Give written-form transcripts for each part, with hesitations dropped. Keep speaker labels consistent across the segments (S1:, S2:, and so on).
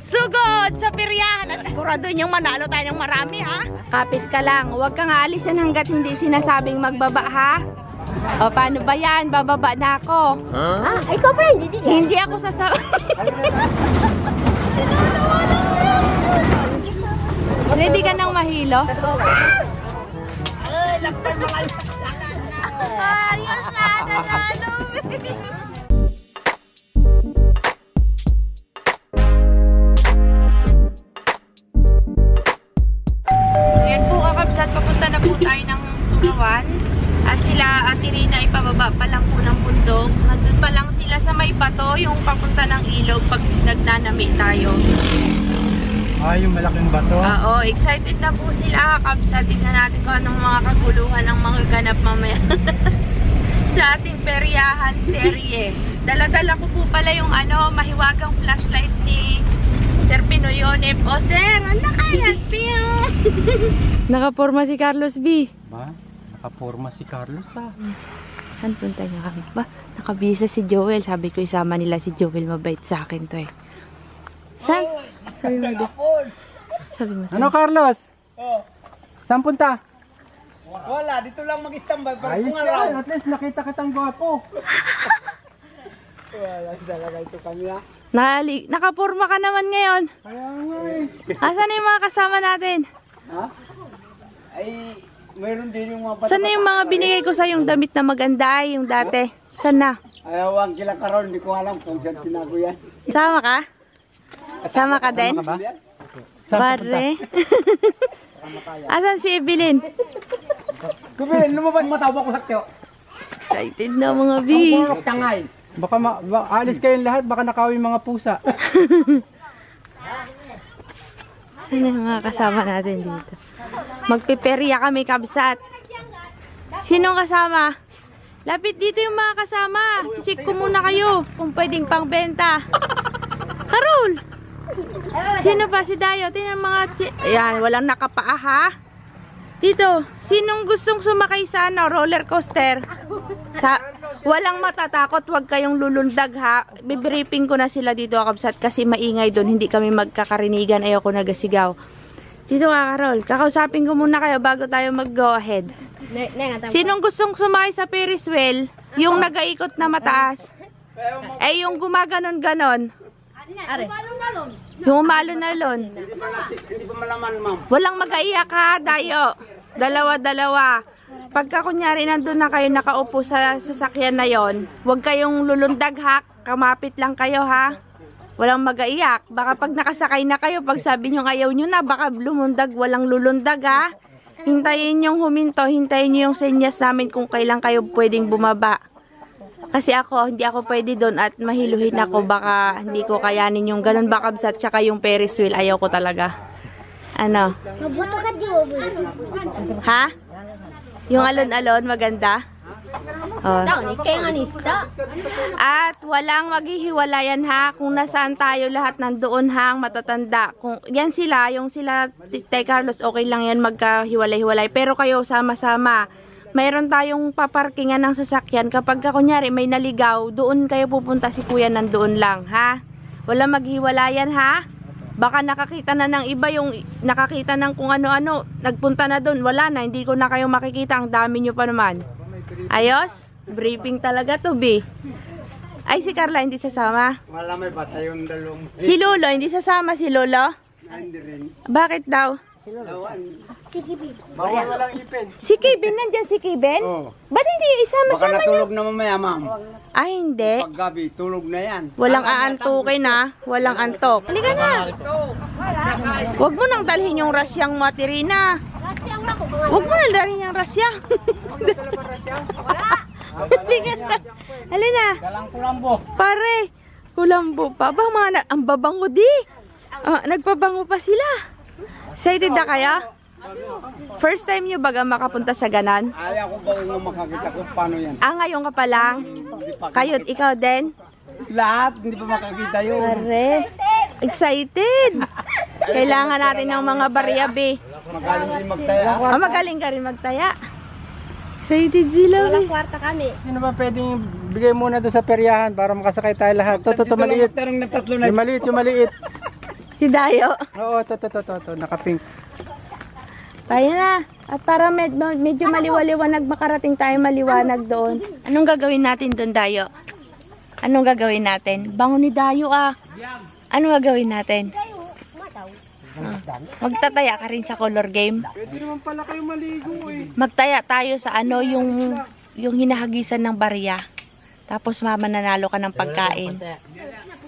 S1: Sugod sa piryahan at sigurado yung manalo tayo ng marami ha. Kapit ka lang, huwag kang aalisan hanggat hindi sinasabing magbaba ha. O paano ba yan? Bababa na ako.
S2: Ah, ikaw pa hindi.
S1: Hindi ako sasama. Ready ka nang mahilo? Ayos na, nanalo. Ayan po kakabsat, papunta na po tayo ng Turawan. At sila at Irina ipababa pa lang po ng bundok. Nandun pa lang sila sa may bato, yung papunta ng ilog pag nagnanami tayo.
S3: Ah, yung malaking bato?
S1: Oo, excited na po sila kakabsat. Tignan natin kung anong mga kaguluhan ang mga ganap mamaya sa ating peryahan serye. Dala-dala ko po pala yung mahiwagang flashlight ni Sir Pinoyonep. O sir, ala kaya, Pio! Nakaporma si Carlos B.
S3: Ba? Nakaporma si Carlos ah.
S1: Saan punta niya kami? Ba? Nakabisa si Joel. Sabi ko isama nila si Joel. Mabait sa akin to eh. Saan? Sabi mo doon. Sabi mo saan?
S3: Ano Carlos?
S4: Oh,
S3: Saan punta?
S4: wala, dito lang mag-standby para
S3: Ayos
S4: pungaraw.
S3: yan, at least nakita kitang gwapo.
S4: Wala talaga ito kami ha.
S1: Nakaporma ka naman ngayon.
S3: Kaya nga eh.
S1: Asan na yung mga kasama natin?
S4: Ha? Ay, mayroon din yung mga
S1: Saan na yung mga binigay ko sa yung damit na maganda yung dati? Saan na?
S4: Ayawang kila karon, hindi ko alam kung saan tinago yan.
S1: Sama ka? Sama ka din?
S3: Ba?
S1: Pare. Asan si Evelyn?
S4: Kumin, lumabas matawa ko sa tiyo.
S1: Excited na mga B.
S4: Purok tangay.
S3: Baka alis kayong lahat, baka nakawin mga pusa.
S1: Saan na yung mga kasama natin dito? Magpiperya kami kabsat. Sinong kasama? Lapit dito yung mga kasama. Check ko muna kayo kung pwedeng pangbenta. Karol! Sino pa si Dayo? Tingnan mga ayan, walang nakapaa ha. Dito, sinong gustong sumakay sa roller coaster? Walang matatakot, wag kayong lulundag ha. Bibriefing ko na sila dito kabsat kasi maingay doon, hindi kami magkakarinigan, ayoko nagasigaw. Dito ka Karol, kakausapin ko muna kayo bago tayo mag go ahead. Sinong gustong sumakay sa Ferris wheel? Yung nagaikot na mataas? Eh yung gumaganon-ganon? Yung umalon-alon.
S4: Hindi pa malaman, ma'am.
S1: Walang mag-aiyak ha, Dayo. Dalawa-dalawa. Pagka kunyari nandun na kayo nakaupo sa sasakyan na yon, huwag kayong lulundag ha. Kamapit lang kayo ha. Walang mag-aiyak. Baka pag nakasakay na kayo, pag sabi nyo ayaw nyo na, baka lumundag, walang lulundag ha. Hintayin nyong huminto, hintayin nyo yung senyas namin kung kailan kayo pwedeng bumaba. Kasi hindi ako pwede doon at mahiluhin ako, baka hindi ko kayanin yung ganun bakabsat tsaka yung Ferris wheel, ayaw ko talaga. Ano?
S2: Mabuto ka di
S1: Ha? Yung alon-alon, maganda? Oh.
S2: Kaya nga nista.
S1: At walang maghihiwalayan ha, kung nasaan tayo lahat nandoon hang matatanda. Kung yan sila, yung sila Tay Carlos, okay lang yan magkahiwalay-hiwalay. Pero kayo sama-sama. Mayroon tayong paparkingan ng sasakyan. Kapag kunyari may naligaw, doon kayo pupunta, si kuya nandoon lang, ha? Wala maghiwalayan, ha? Baka nakakita na ng iba, yung nakakita ng kung ano-ano, nagpunta na doon, wala na, hindi ko na kayo makikita, ang dami nyo pa naman. Ayos? Briefing talaga to, B. Ay, si Carla hindi sasama?
S4: Wala may bata yung dalawang.
S1: Si Lolo, hindi sasama si Lolo?
S4: Hindi rin.
S1: Bakit daw?
S4: Bawal walang ipin.
S1: Si Kevin, nandyan si Kevin?
S4: Oo.
S1: Ba't hindi
S4: Baka
S1: isama-sama niya?
S4: natulog na mamaya, ma'am.
S1: Ay, hindi.
S4: Pag gabi, tulog na yan.
S1: Walang aantukin na. Walang antok. Halika na. Huwag mo nang dalhin yung rasyang mo, Tirina. Huwag mo nang dalhin yung rasyang. Halika na. Halika.
S4: Galang kulambo.
S1: Pare, kulambo pa. Ang babango di. Nagpabango pa sila. Excited na kaya? First time nyo baga makapunta sa ganan?
S4: Ayaw ko ba yung makakita kung paano yan?
S1: Ngayon ka pa lang? Kayo, ikaw din?
S4: Lahat, hindi pa makakita yun.
S1: Pare, excited. Kailangan natin ng mga barya, be.
S4: Magaling din magtaya.
S1: Magaling ka rin magtaya. Excited sila, be.
S2: Walang kwarta kami.
S3: Sino ba pwedeng bigay muna doon sa peryahan para makasakay tayo lahat? Ito, maliit.
S4: Tarong na tatlo na.
S3: Yung maliit.
S1: Si Dayo.
S3: Oo, to, naka-pink.
S1: Tayo na. At para medyo maliwaliwanag, makarating tayo maliwanag doon. Anong gagawin natin doon, Dayo? Anong gagawin natin? Bango ni Dayo ah. Anong gagawin natin? Magtataya ka rin sa color game.
S3: Pwede naman pala kayo maligo eh.
S1: Magtaya tayo sa ano, yung hinahagisan ng barya. Tapos mananalo ka ng pagkain.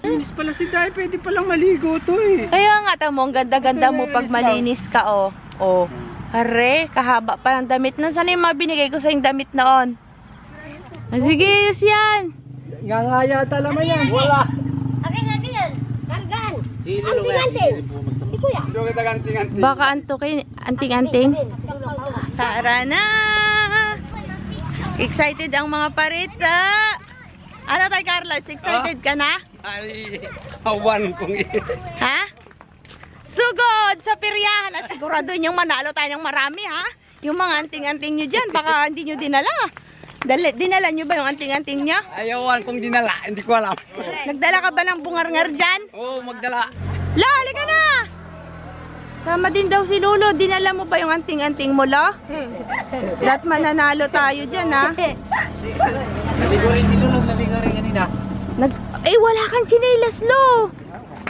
S3: Linis pala si Day, pwede palang maligo to eh.
S1: Kaya nga, tamo, ang ganda-ganda mo pag malinis ka, oh. Oh. Hare, kahaba pa ng damit. Nasaan yung mga binigay ko sa yung damit noon? Ah, sige, yus yan.
S3: Nga nga yata laman yan. Wala.
S2: Akin yan. Kargan.
S4: Sino
S2: Anting-anting. Si Kuya.
S4: Sino kita ganting-ganting?
S1: Baka anting-anting. Tara na! Excited ang mga parita. Ano tayo, Carlos? Excited ka na?
S4: Ay, awan kong
S1: Ha? Sugod sa piryahan at sigurado yung manalo tayo ng marami, ha? Yung mga anting-anting nyo dyan, baka hindi nyo dinala. Dinala nyo ba yung anting-anting nyo?
S4: Ayawan kong dinala, hindi ko alam.
S1: Nagdala ka ba ng bungar-ngar dyan?
S4: Oo, magdala.
S1: Lo, halika na! Sama din daw si Lolo. Dinala mo ba yung anting-anting mo, Lo? Lahat mananalo tayo dyan, ha?
S4: Naligo rin si Lulog, naligo rin kanina.
S1: Wala kang chinelas, Lo!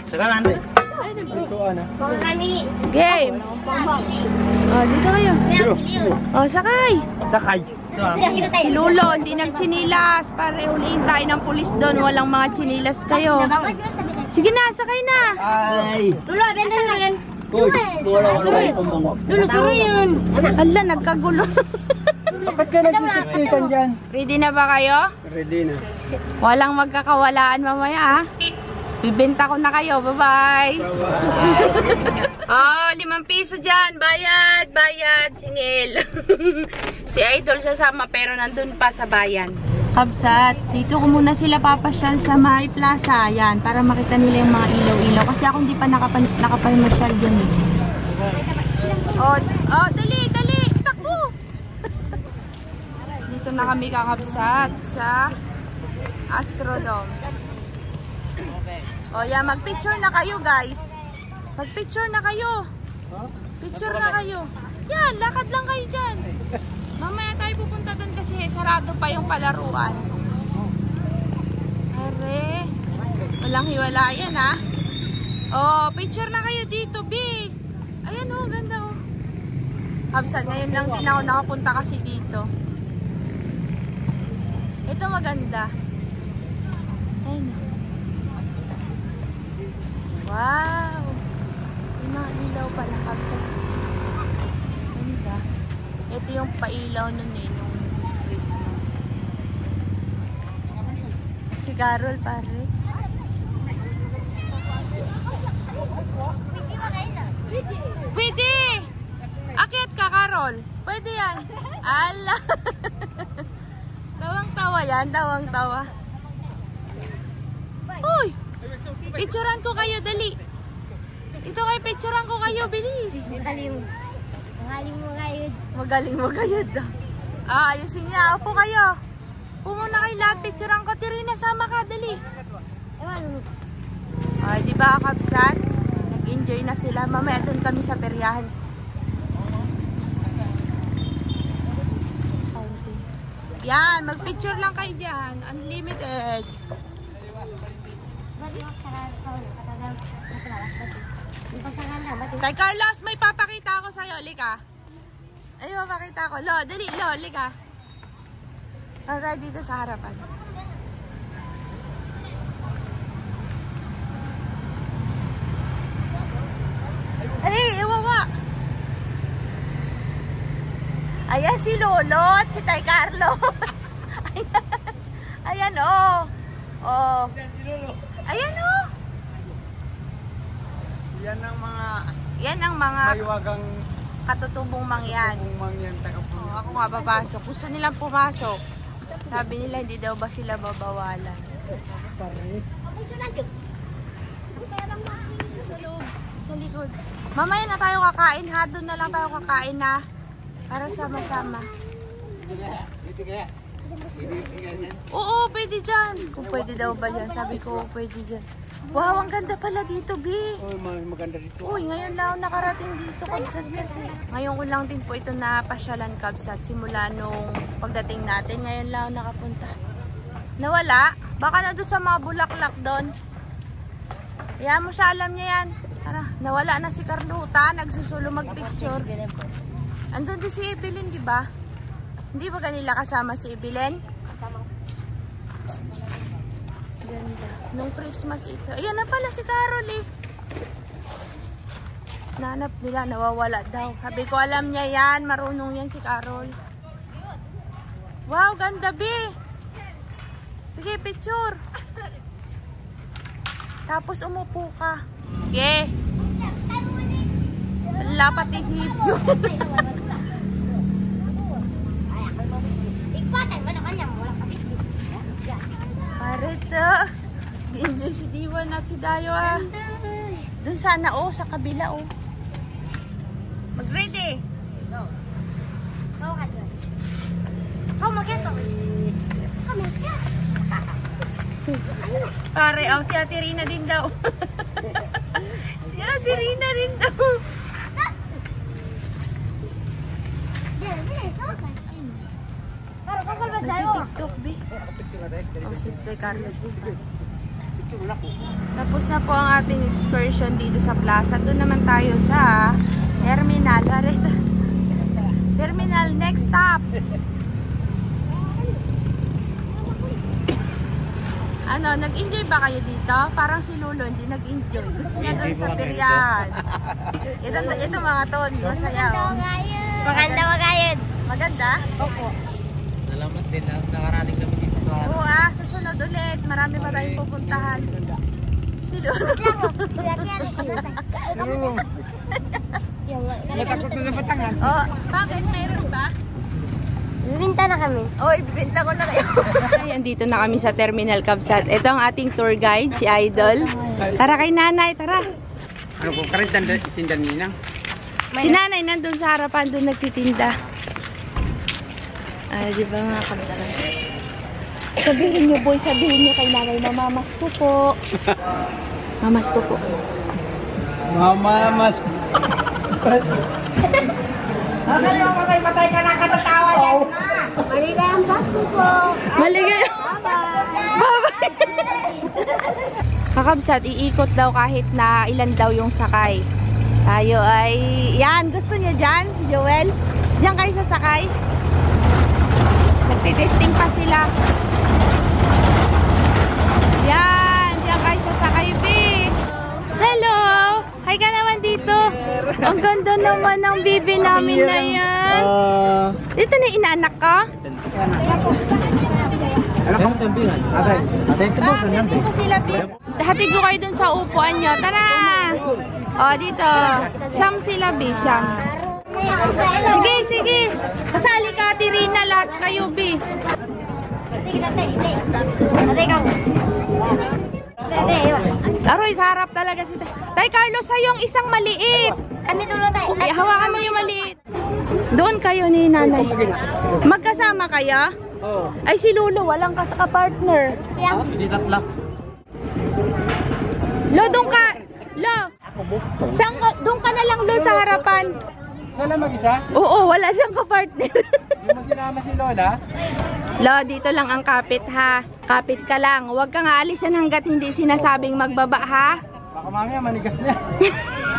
S4: Saka lang.
S3: Ito ano.
S2: Mga kami.
S1: Game! Oh, dito kayo. Oh, sakay!
S4: Sakay.
S1: Si Lolo, hindi nagchinilas. Para huliin tayo ng pulis doon. Walang mga chinilas kayo. Sige na, sakay na!
S4: Ay.
S2: Lulo, benta na yan.
S4: Uy, wala ko rin pambango.
S2: Lulo, suro yan.
S1: Hala, nagkagulo.
S3: Bakit ka nagsisiksikan dyan?
S1: Ready na ba kayo?
S3: Ready na.
S1: Walang magkakawalaan mamaya, ha? Bibenta ko na kayo. Bye-bye! Oh, 5 piso dyan. Bayad, bayad. Singil. Si Idol sasama pero nandun pa sa bayan. Kabsat, dito ko muna sila papasyal sa May Plaza. Yan, para makita nila yung mga ilaw-ilaw. Kasi ako hindi pa nakapamasyal dyan. Oh, dali, dali. Takbo! Dito na kami kakabsat sa Astrodome. O yan, mag-picture na kayo guys. Mag-picture na kayo. Picture na kayo. Yan, lakad lang kayo dyan. Mamaya tayo pupunta doon kasi sarado pa yung palaruan. Are, walang hiwala yan ha. O, picture na kayo dito, B. Ayan o, ganda o. Kabsat, ngayon lang din ako nakapunta kasi dito. Ito maganda. Ayun o. Wow! May mga ilaw pala, kabsat. Ganda. Ito yung pailaw nun eh, nung Christmas. Si Carol, pare. Pwede! Akyat ka, Carol. Pwede yan. Ala! Tawang-tawa yan, tawang-tawa. Uy! Picturean ko kayo, dali. Ito kayo, picturean ko kayo, bilis.
S2: Magaling mo kayo.
S1: Magaling mo kayo daw. Ayusin niya. Upo kayo. Upo muna kayo lahat. Picturean ko. Tirina, sama ka, dali.
S2: Ewan mo.
S1: Ay, di ba, kabsat? Nag-enjoy na sila. Mamaya doon kami sa peryahan. Yan, mag-picture lang kayo dyan. Unlimited. Kay Carlos, may papakita ako sa'yo. Lika. Ay, papakita ko. Lo, dali, Lo, lika. Para dito sa harapan. Ay, iwawa. Ayan si Lolo at si Tay Carlos. Ayan, oh. Oh. Ayan, oh. Yan ang mga
S4: Maywagang
S1: katutubong mangyan.
S4: mangyan
S1: Oh, ako nga babasok. Gusto nilang pumasok. Sabi nila hindi daw ba sila babawalan. Sa loob, sa likod. Mamaya na tayo kakain ha. Doon na lang tayo kakain na. Para sama-sama. Oo, pwede dyan. Kung pwede daw ba yan? Sabi ko, pwede dyan. Wow, ang ganda pala dito, B.
S4: Oh, maganda dito.
S1: Uy, ngayon lang ako nakarating dito, Kabsat, kasi. Ngayon ko lang din po ito napasyalan, Kabsat. Simula nung pagdating natin, ngayon lang ako nakapunta. Nawala? Baka na doon sa mga bulaklak doon. Kaya mo siya, alam niya yan. Tara, nawala na si Carlota, nagsusulo magpicture. Andun din si Evelyn, di ba? Hindi ba kanila kasama si Evelyn? Ganda. Nung Christmas ito. Ayan na pala si Carol eh. Nanap nila, nawawala daw. Sabi ko, alam niya yan. Marunong yan si Carol. Wow, ganda, B. Sige, picture. Tapos umupo ka. Sige. Lapat isip yun.
S2: Ikpatan mo naman yan. Wala ka business.
S1: Parito. Enjoy si Diwan at si Dayo ah. Doon sana oh, sa kabila oh. Mag-ready.
S2: Kau ka dyan. Kau magkento. Kau magkento.
S1: Pare, oh, si Ate Rina din daw. Si Ate Rina din daw. Nagtitiktok, B. Oh, si Tay Carlos din pa. Tapos na po ang ating excursion dito sa plaza. Doon naman tayo sa terminal. Terminal, next stop. Ano, nag-enjoy ba kayo dito? Parang si Lolo hindi nag-enjoy. Gusto niya doon sa peryahan. Ito mga ton, masaya oh.
S2: Maganda magayon.
S1: Maganda?
S2: Opo.
S4: Salamat din na nakarating naman dito sa
S1: Oo susunod ulit. Marami pa tayong pupuntahan. Si Lolo.
S4: natakot na sa Batangan.
S1: Oh, bakit? Mayroon ba?
S2: Bibinta na kami.
S1: Oh, ibibenta ko na kayo. Ay, andito na kami sa Terminal Kabsat. Ito ang ating tour guide, si Idol. Tara kay Nanay, tara.
S4: Ano po, karintan tindan ninang?
S1: Si Nanay nandun sa harapan, doon nagtitinda. Di ba mga Kabsat? Sabihin niyo, boy, sabihin niyo kay Nanay, mamamas ko po. Mamas ko po.
S3: Mama, mas...
S4: Matay ka na katatawa yan.
S2: Maligayang Pasko po.
S1: Maligay. Bye-bye. Kakabsat, iikot daw kahit na ilan daw yung sakay. Tayo ay... Yan, gusto niyo dyan, Joel? Diyan kayo sasakay? Nagtitesting pa sila. Yan, diyan kayo sasakay, B. Hello! Hi ka naman dito. Ang ganda naman ng bibi namin na yan. Ito na inaanak ka?
S3: Ano kang tambihan? Atay. Atay ito
S1: Bakit dito sila, B? Hatid ko kayo dun sa upuan nyo. Tara! O, dito. Siyam sila, B. Siyam. Sige, sige. Kasali ka, Ate Rina, lahat kayo, B. Aroy, sa harap talaga si Tay Carlos, sa'yo yung isang maliit.
S2: Kami tulo tayo.
S1: Ay, hawakan mo yung maliit. Doon kayo ni Nanay. Magkasama kaya?
S3: Oo.
S1: Ay, si Lolo, walang ka-partner.
S3: Hindi tatlo.
S1: Lo, doon ka. Lo. Doon ka na lang, Lo, sa harapan.
S3: Saan lang mag-isa?
S1: Oo, wala siyang ka-partner.
S3: Hindi mo sinama si Lola?
S1: Lo, dito lang ang kapit, ha. Kapit ka lang. Huwag kang aalisan hanggat hindi sinasabing magbaba, ha.
S3: Baka mamaya manigas niya.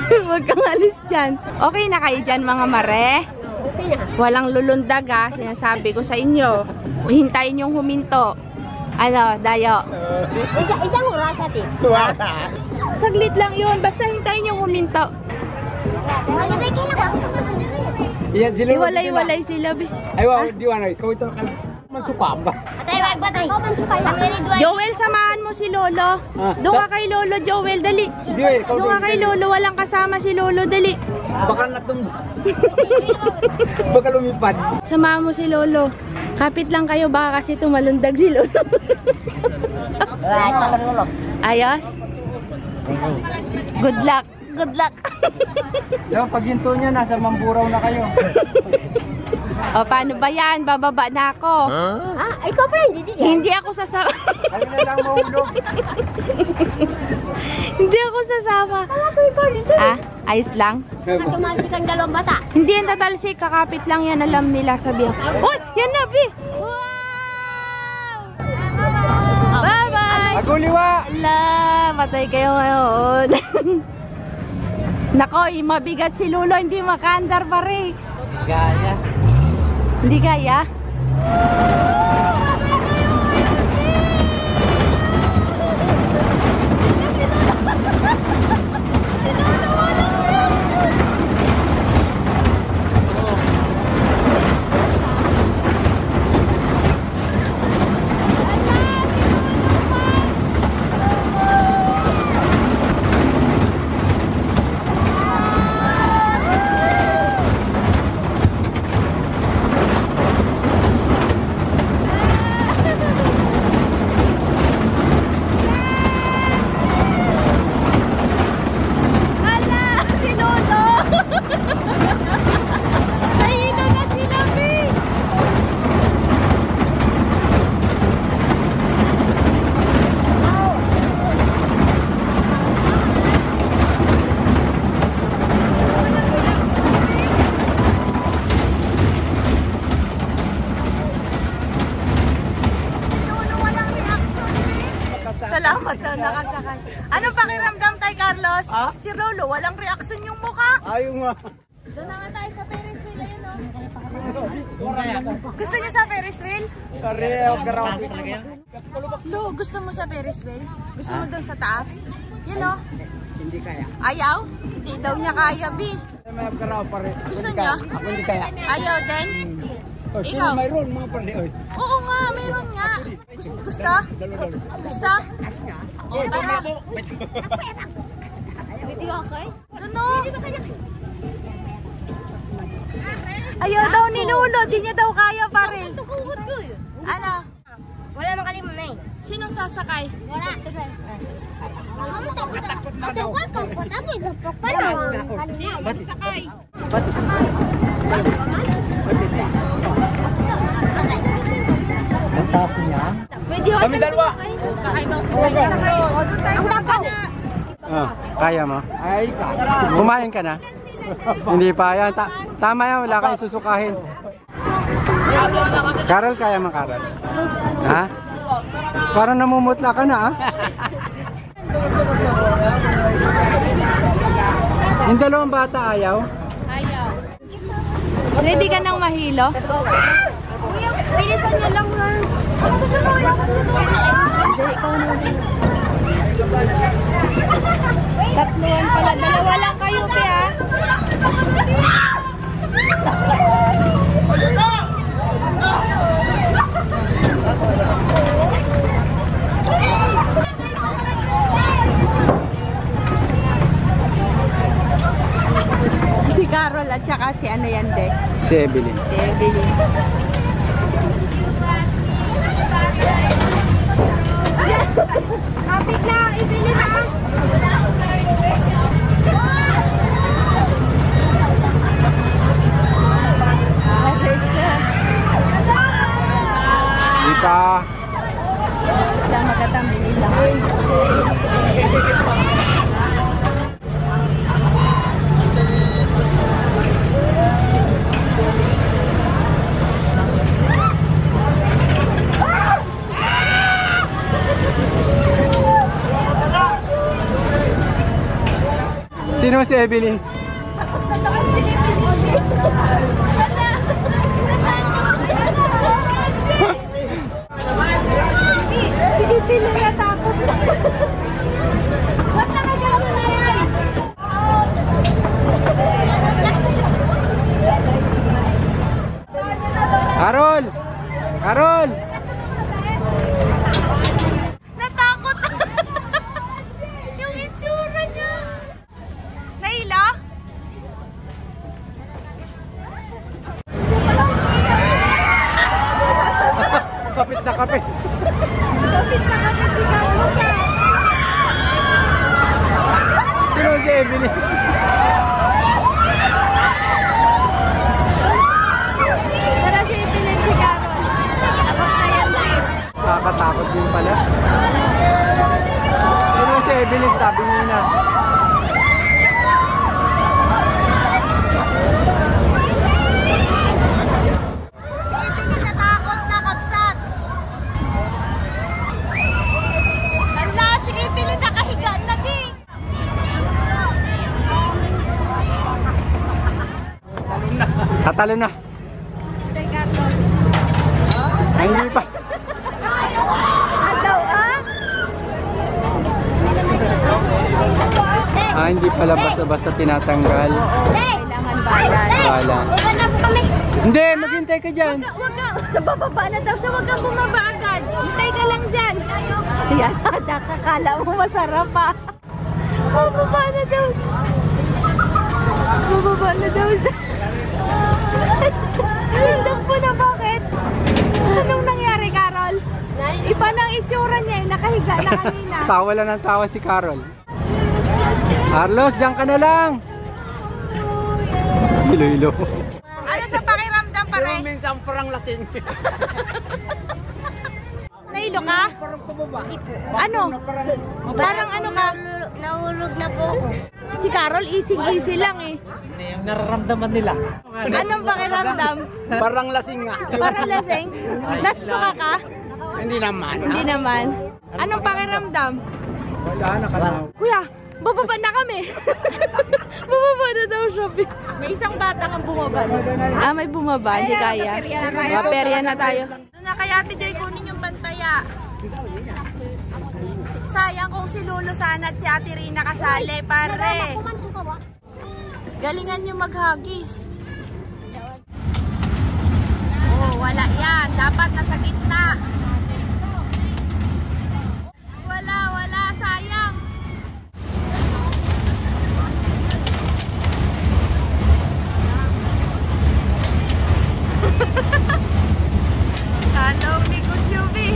S1: Huwag kang alis dyan. Okay na kayo dyan, mga mare?
S2: Okay na.
S1: Walang lulundag, ha. Sinasabi ko sa inyo. Hintayin yung huminto. Ano, Dayo?
S2: Isang oras ate.
S3: Wala.
S1: Saglit lang yun. Basta hintayin yung huminto.
S2: Malibay kayo lang.
S3: Iyan sila.
S1: Iwalay-walay sila, be.
S3: Ay, wow, di wala. Ikaw ito ka. Mansukam ba?
S2: Atay, wag ba tayo?
S1: Joel, samahan mo si Lolo. Doon ka kay Lolo, Joel, dali.
S3: Di wala. Ikaw
S1: Doon ka kay Lolo, walang kasama si Lolo, dali.
S3: Baka natumbo. Baka lumipad.
S1: Samahan mo si Lolo. Kapit lang kayo, baka kasi tumalundag si Lolo. Ayos? Good luck. Good luck.
S3: Yo, pag hinto niya, nasa Mamburaw na kayo.
S1: O, paano ba yan? Bababa na ako.
S2: Ah, ikaw pa hindi din.
S1: Hindi ako sasama.
S3: Kayo na lang mahulog.
S1: Hindi ako sasama. Ah, ayos lang.
S2: Tumasik ang dalawang bata.
S1: Hindi yan tatalsik. Kakapit lang yan. Alam nila, sabihan. Uy! Yan na, Bi! Wow! Bye-bye!
S3: Aguliwa!
S1: Ala, patay kayo ngayon. Nako, mabigat si Lulo. Hindi makaandar pa rin.
S3: Gaya.
S1: Hindi kaya? Salamat daw, nakasakay. Anong pakiramdam tayo, Carlos?
S3: Ah?
S1: Si Lolo, walang reaksyon yung mukha.
S3: Ayaw nga.
S1: Doon na nga tayo sa Ferris wheel, ayun o. Gusto niyo sa Ferris wheel?
S3: Pareho karate.
S1: No, gusto mo sa Ferris wheel? Gusto mo doon sa taas? Yun o.
S3: Hindi kaya.
S1: Ayaw? Hindi daw niya kaya, Bi.
S3: May karaw pare.
S1: Gusto niya?
S3: Ako hindi kaya.
S1: Ayaw din?
S3: Oh,
S1: Ikaw?
S3: mayroon mga pare. Oy.
S1: Oo nga, meron nga. Gusto? Gusto? O, tara. Video okay? Ano? Ayaw daw ni Lolo, di niya daw kaya pa rin. Ano?
S2: Wala mang kalimut na eh.
S1: Sinong sasakay?
S2: Wala. Kamu takot na daw. Takot ako idupok pa na.
S1: Sakay.
S3: Ang taas niya.
S1: Pwede ako
S3: Kami dalawa.
S1: Sakay daw. Ang dapat na.
S3: Oh, kaya mo? Ay, kumain ka na? Hindi pa yan. Tama yan, wala kang susukahin. Carol, kaya mo, Carol? Ha? Parang namumutla ka na, ah. Yung dalawang bata ayaw?
S1: Ayaw. Ready ka nang mahilo?
S2: Kuya, bilisan niyo lang ha. Ako gusto mo lang. Hindi, ikaw na.
S1: Tatluan pala. Dalawa lang kayo, Pia. Si Carol at saka si ano yan, De?
S3: Si Evelyn.
S1: Si Evelyn.
S2: Kapit na, ibili na.
S3: Di pa.
S1: Sila magkatambili lang.
S3: Sino si Evelyn?
S2: Hindi na takot. Ba't nakagano na yan?
S3: Carol! Carol!
S1: Natakot! Yung itsura niya! Naila?
S3: Kapit na kapit.
S2: Kapit na kapit si Carlos ah.
S3: Sino si Evelyn? Nakakatakot din pala. Pero si Evelyn, tabi niya na.
S2: Natakot na kapsat. Ala, si Evelyn nakahiga na din.
S3: Tatalo na. Ay, hindi pa.Adaw,
S2: ah?
S3: Ah, hindi pala basta-basta tinatanggal.
S2: Kailangan bayan.
S3: Balan.
S2: Iba na po kami.
S3: Hindi, maghintay ka dyan.
S2: Huwag ka. Bababa na daw siya. Huwag kang bumaba agad. Hintay ka lang dyan. Yan, nakakala mo masarap pa. Bababa na daw. Bababa na daw siya. Hindang po na bakit? Anong nangyari, Carol? Iba nang itsura niya. Nakahiga na kanina.
S3: Tawa lang ng tawa si Carol. Carlos, dyan ka na lang. Hilo-hilo.
S1: Ano sa pakiramdam pare?
S4: Minsan parang lasing.
S1: Nahilo ka?
S4: Parang pababa.
S1: Ano? Parang ano ka?
S2: Nahulog na po.
S1: Si Carol, easy lang eh.
S4: Yung nararamdaman nila.
S1: Anong pakiramdam?
S4: Parang lasing nga.
S1: Parang lasing? Nasusuka ka?
S4: Hindi naman.
S1: Hindi naman. Anong pakiramdam?
S3: Wala, nakalaw.
S1: Kuya, bababa na kami. Bababa na daw siya. May isang bata kang bumaba. Ah, may bumaba. Hindi kaya. Perya na tayo. Doon na kaya Ate Joy kunin yung bantaya. Sayang kung si Lolo sana at si Ate Rina kasali, pare. Galingan nyo maghagis. Oh, wala yan. Dapat nasa gitna. Wala. Sayang. Hello, Nikos Yubi.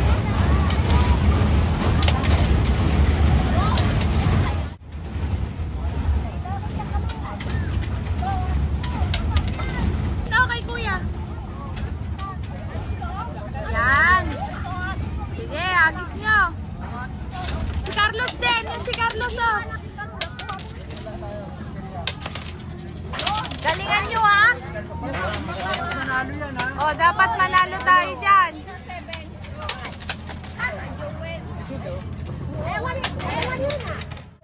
S1: Okay, kuya. Yan. Sige, agis nyo. Si Carlos din. Yan si Carlos, oh. Galingan nyo, ah. Oh, dapat manalo tayo dyan.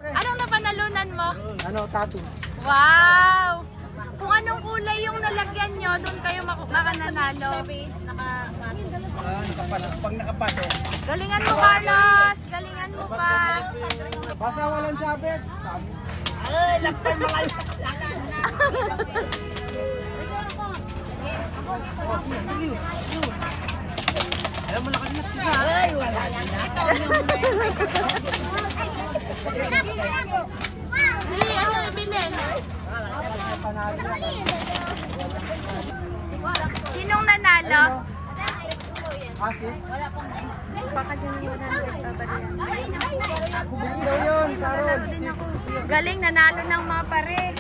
S1: Anong napanalunan mo?
S3: Ano, tattoo?
S1: Wow! Kung anong kulay yung nalagyan nyo, doon kayo makananalo.
S4: Pag nakapasok.
S1: Galingan mo, Carlos! Galingan mo pa!
S3: Basta walang sabit.
S1: Ano ibilin? Sinong nanalo?
S3: Asis?
S1: Baka dyan yung 100 babarihan.
S3: Buks daw yun, Carol.
S1: Galing, nanalo ng mga pare.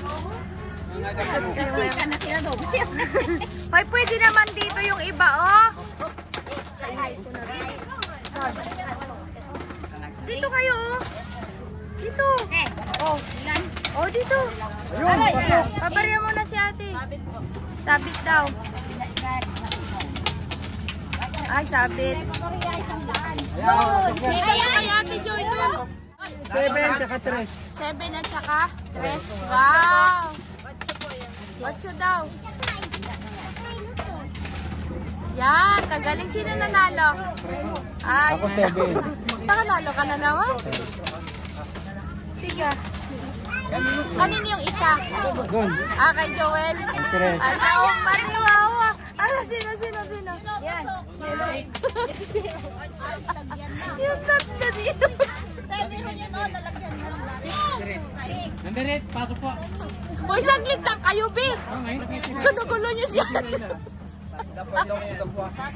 S1: Hoy, pwede naman dito yung iba, oh. Dito kayo, oh. Dito. Oh, dito.
S3: Ayun,
S1: Pabarya mo na si ate. Sabit daw. Ay, sabit. Yun. Kay ate Joy doon.
S3: 7 tsaka 3.
S1: 7 at saka 3. Wow. 8 daw. Yan, kagaling. Sino nanalo? Ay,
S3: Ako 7.
S1: nanalo ka na naman. Tiga. Kanino yung isa?
S3: Doon.
S1: Ah, kay Joel.
S3: Tres.
S1: Ala, oh, mariwawa. Ala, sino? Yan. Yung tatlo dito.
S4: Nandiret, pasok po.
S1: Uy, saglit lang kayo, Bi. Gulo-gulo niyo siya.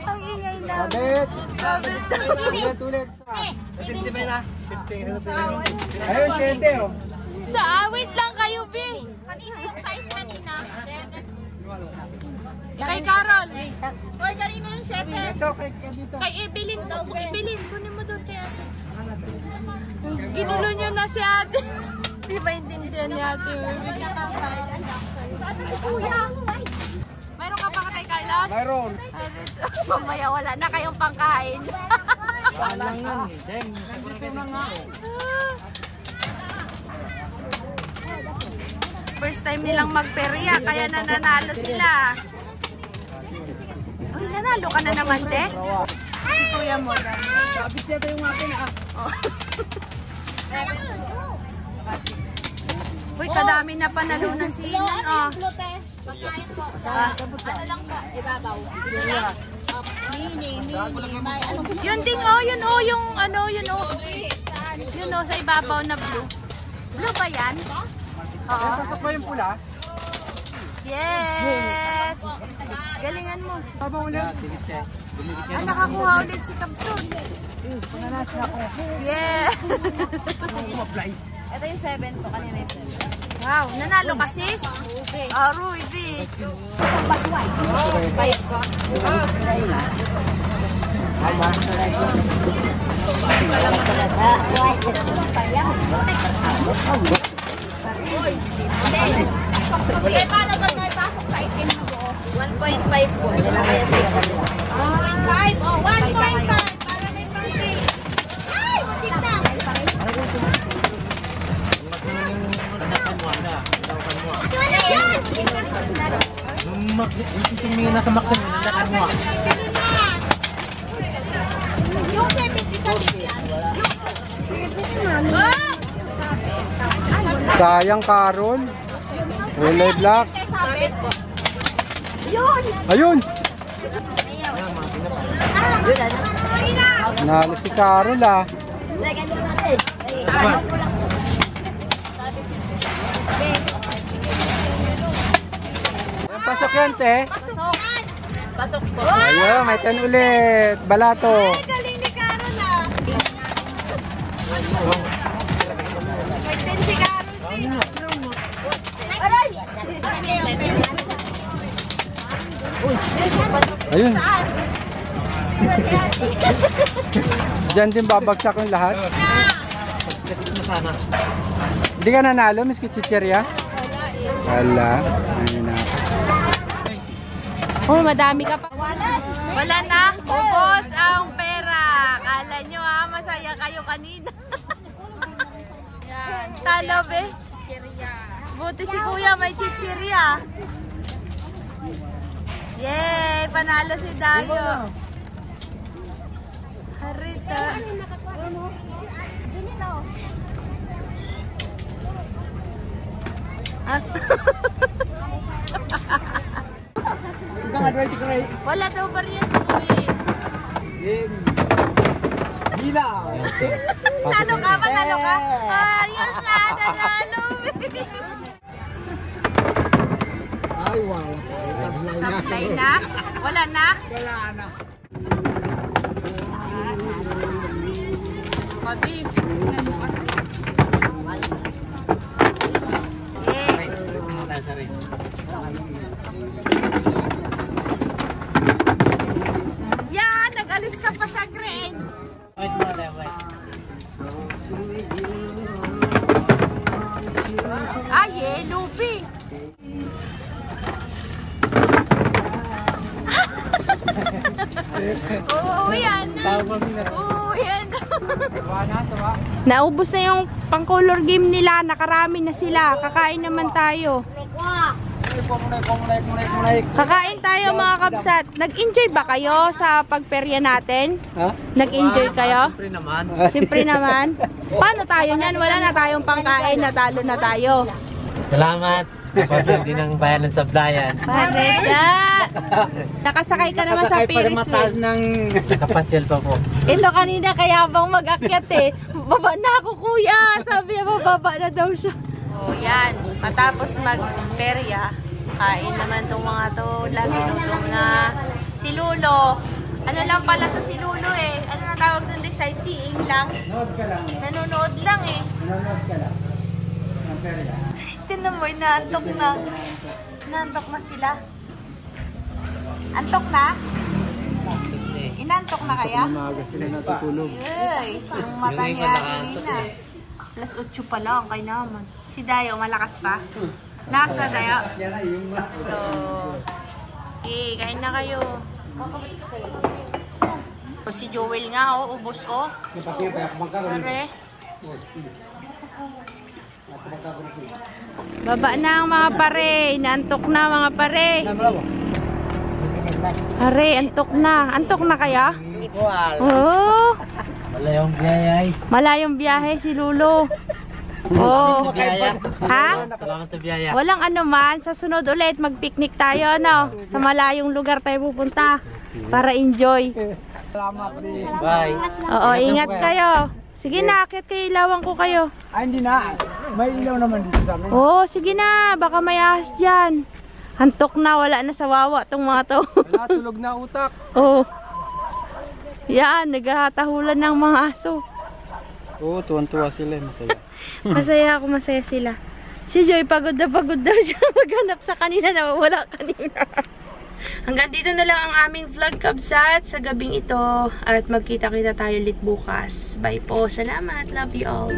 S1: Ang ingay na.
S3: Sabit.
S1: Sabit.
S3: Ulit.
S4: 50 na. 50.
S3: Ayun, 7 oh.
S1: Sa awit lang kayo, Bi.
S2: Kanina yung size kanina.
S1: Kay Carol.
S2: Hoy, kanina yung 7.
S3: dito, dito.
S1: Kay Evelyn, Evelyn, kunin mo doon kay ate. Ginulo niyo na si ate. Di ba intindihan ni ate? Mayroon ka pa Tatay Carlos?
S3: Mayroon.
S1: Ay, dito. Mamaya wala na kayong pangkain.
S3: Walang yan eh.
S1: First time nilang magperya, kaya nananalo sila. Uy, nanalo ka na naman, te? Si Kuya mo lang.
S3: Sabit yata yung akin ah.
S1: Uy, kadami na panalunan si Inan, oh.
S2: Pagkain po. Ano lang po, ibabaw. Mini.
S1: Yun din, oh, yun, oh, yung, ano, yun, oh. Yun, oh, sa ibabaw na blue. Blue ba yan? Oo.
S3: Pasok ba yung pula?
S1: Yes! Galingan mo.
S3: Habang ulit.
S1: Ah, nakakuha ulit si Kapsun.
S3: Pananas na ako.
S1: Yeah!
S2: Ito yung 7 po, kanina yung 7.
S1: Wow, nanalo ka sis? Oh, Ruby.
S2: Okay, paano ba tayo pasok sa itim ko? 1.5 po. 1.5? Oh, 1.5. Para may pang-3. Ay, matik na. Ito na yan!
S3: Tumingin na sa maximum. Nalakan mo.
S2: Yung 70 sa bigyan.
S3: Sayang, Carol. Kulay black.
S2: Sabit po. Yun!
S3: Ayun! Nalo si Carol ah. Pasok yan, te.
S2: Pasok po.
S3: Ayun, may 10 ulit. Balato.
S1: Galing ni Carol ah. May 10 si Carol.
S2: Aray!
S3: Ayun. Diyan din babagsak yung lahat. Hindi ka nanalo, Miss Chicheria? Wala. Ayun na.
S1: Oh, madami ka pa. Wala na. Ubos ang pera. Kala nyo ha, masaya kayo kanina. Yan. Talo be. Buti si Kuya may chichirya. Yay! Panalo si Dayo. Harita. Wala daw barya si Kuya.
S3: Gila!
S1: Talo ka, manalo ka. Ayos na, nanalo.
S3: Ay, wow. Sablay na.
S1: Sablay na? Wala na?
S3: Wala na.
S1: Pabi. Yan, nag-alis ka pa sa green. Ah, yellow bee. Uuwian na. Uuwian na. Naubos na yung pang-color game nila. Nakarami na sila. Kakain naman tayo. Kakain tayo mga kabsat. Nag-enjoy ba kayo sa pagperya natin?
S3: Ha?
S1: Nag-enjoy kayo?
S3: Siyempre naman.
S1: Siyempre naman. Paano tayo niyan? Wala na tayong pangkain. Natalo na tayo.
S5: Salamat. Kasi din ang bayan ng sablayan.
S1: Pareda! Nakasakay ka naman sa Ferris wheel.
S3: ng...
S5: Nakapasyal pa po.
S1: Ito kanina kaya bang mag-akyat eh. Baba na ako kuya. Sabi niya bababa na daw siya. Oh yan. Matapos mag-perya, kain naman tong mga to. Lagi lutong na si Lulo. Ano lang pala to si Lulo eh. Ano na tawag doon? Sightseeing lang.
S3: Nanood ka lang.
S1: Nanonood lang eh.
S3: Nanood ka lang. Ang perya.
S1: Tinan mo, naantok na. Naantok na sila. Antok na? Inantok na kaya?
S3: Umaga sila natutulog.
S1: Ay, yung mata niya kanina. Alas 8 pa lang, kay naman. Si Dayo, malakas pa? Lakas na, Dayo? Ito. Okay, kain na kayo. O, si Joel nga, oh, ubos, oh. Pare. Baba na ang mga pare. Inaantok na mga pare. Pare, antok na. Antok na kaya? Oo.
S5: Malayong biyaya.
S1: Malayong biyahe si Lulo. Oh.
S5: Biyaya.
S1: Ha?
S5: Salamat sa biyaya.
S1: Walang ano man. Sa sunod ulit, mag-picnic tayo, no? Sa malayong lugar tayo pupunta. Para enjoy.
S5: Bye.
S1: Oo, ingat kayo. Sige na, akit kayo. Ilawan ko kayo.
S4: Ay, hindi na. May ilaw naman dito sa amin.
S1: Oo, sige na. Baka may ahas dyan. Antok na. Wala na sa wawa tong mga to.
S3: Wala, tulog na utak.
S1: Oo. Yan, naghahatahulan ng mga aso.
S3: Oo, tuwan-tuwa sila. Masaya.
S1: Masaya ako, masaya sila. Si Joy, pagod daw siya maghanap sa kanina na wala kanina. Hanggang dito na lang ang aming vlog, kabsat, sa gabing ito. At magkita-kita tayo ulit bukas. Bye po. Salamat. Love you all.